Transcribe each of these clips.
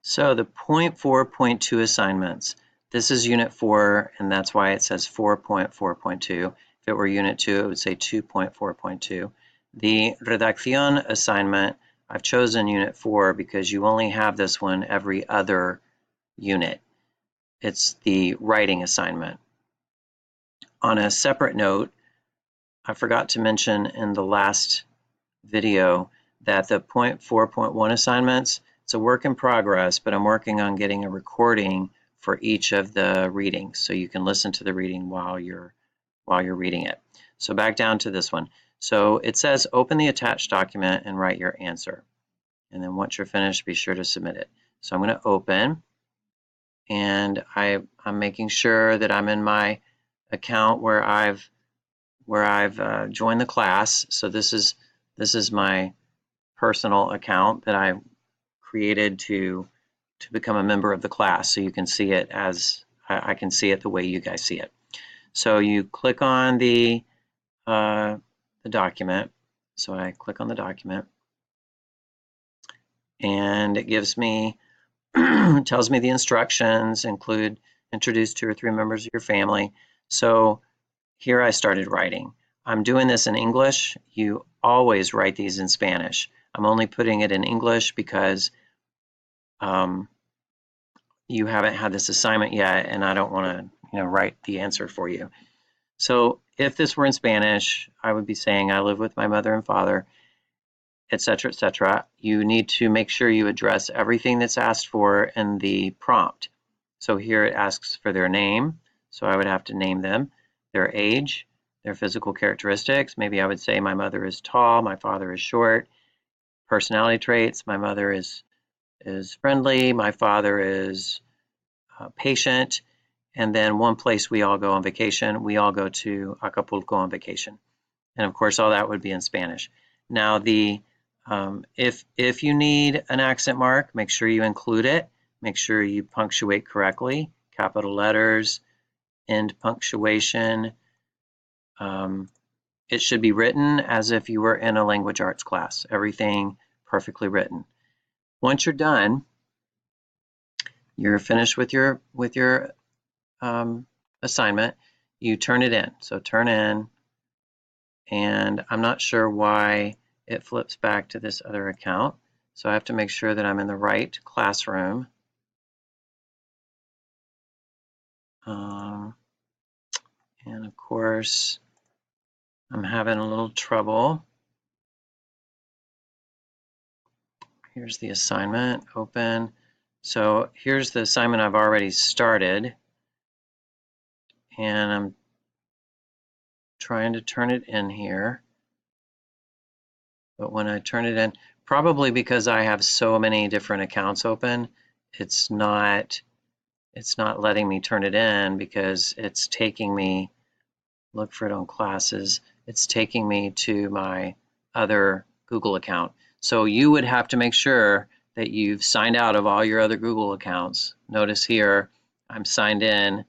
So the point 4.2 assignments. This is Unit 4, and that's why it says 4.4.2. If it were Unit 2, it would say 2.4.2. The Redacción assignment, I've chosen Unit 4 because you only have this one every other unit. It's the writing assignment. On a separate note, I forgot to mention in the last video that the point 4.1 assignments, it's a work in progress, but I'm working on getting a recording for each of the readings so you can listen to the reading while you're reading it. So back down to this one. So it says open the attached document and write your answer. And then once you're finished, be sure to submit it. So I'm going to open, and I'm making sure that I'm in my account where I've joined the class. So this is my personal account that I created to become a member of the class, so you can see it as I can see it the way you guys see it. So you click on the document. So I click on the document, and it gives me tells me the instructions, introduce 2 or 3 members of your family. So here I started writing. I'm doing this in English. You always write these in Spanish. I'm only putting it in English because you haven't had this assignment yet, and I don't want to write the answer for you. So if this were in Spanish, I would be saying I live with my mother and father, etc., etc. You need to make sure you address everything that's asked for in the prompt. So here it asks for their name, so I would have to name them, their age, their physical characteristics. Maybe I would say my mother is tall, my father is short. Personality traits, my mother is friendly, my father is patient. And then one place we all go on vacation, we all go to Acapulco on vacation. And of course, all that would be in Spanish. Now, if you need an accent mark, make sure you include it. Make sure you punctuate correctly, capital letters, end punctuation. It should be written as if you were in a language arts class, everything perfectly written. Once you're done, you're finished with your assignment, you turn it in. So turn in, and I'm not sure why it flips back to this other account. So I have to make sure that I'm in the right classroom. And of course, I'm having a little trouble. Here's the assignment, open. So here's the assignment I've already started, and I'm trying to turn it in here. But when I turn it in, probably because I have so many different accounts open, it's not letting me turn it in because it's taking me, look for it on classes, it's taking me to my other Google account. So you would have to make sure that you've signed out of all your other Google accounts. Notice here, I'm signed in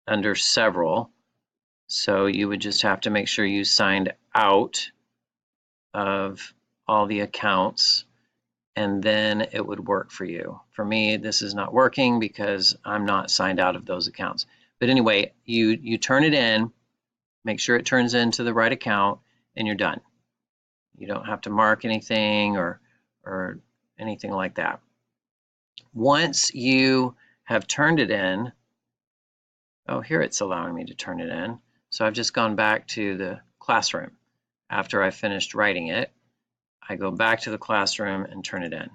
under several. So you would just have to make sure you signed out of all the accounts, and then it would work for you. For me, this is not working because I'm not signed out of those accounts. But anyway, you turn it in, make sure it turns into the right account, and you're done. You don't have to mark anything or anything like that. Once you have turned it in, oh, here it's allowing me to turn it in. So I've just gone back to the classroom. After I finished writing it, I go back to the classroom and turn it in.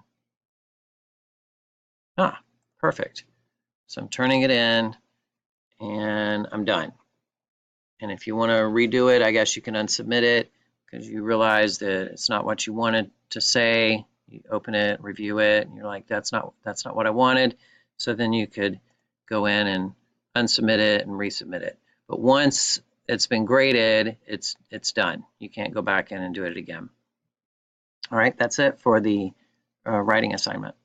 Ah, perfect. So I'm turning it in, and I'm done. And if you want to redo it, I guess you can unsubmit it because you realize that it's not what you wanted to say. You open it, review it, and you're like, that's not what I wanted. So then you could go in and unsubmit it and resubmit it. But once it's been graded, it's done. You can't go back in and do it again. All right, that's it for the writing assignment.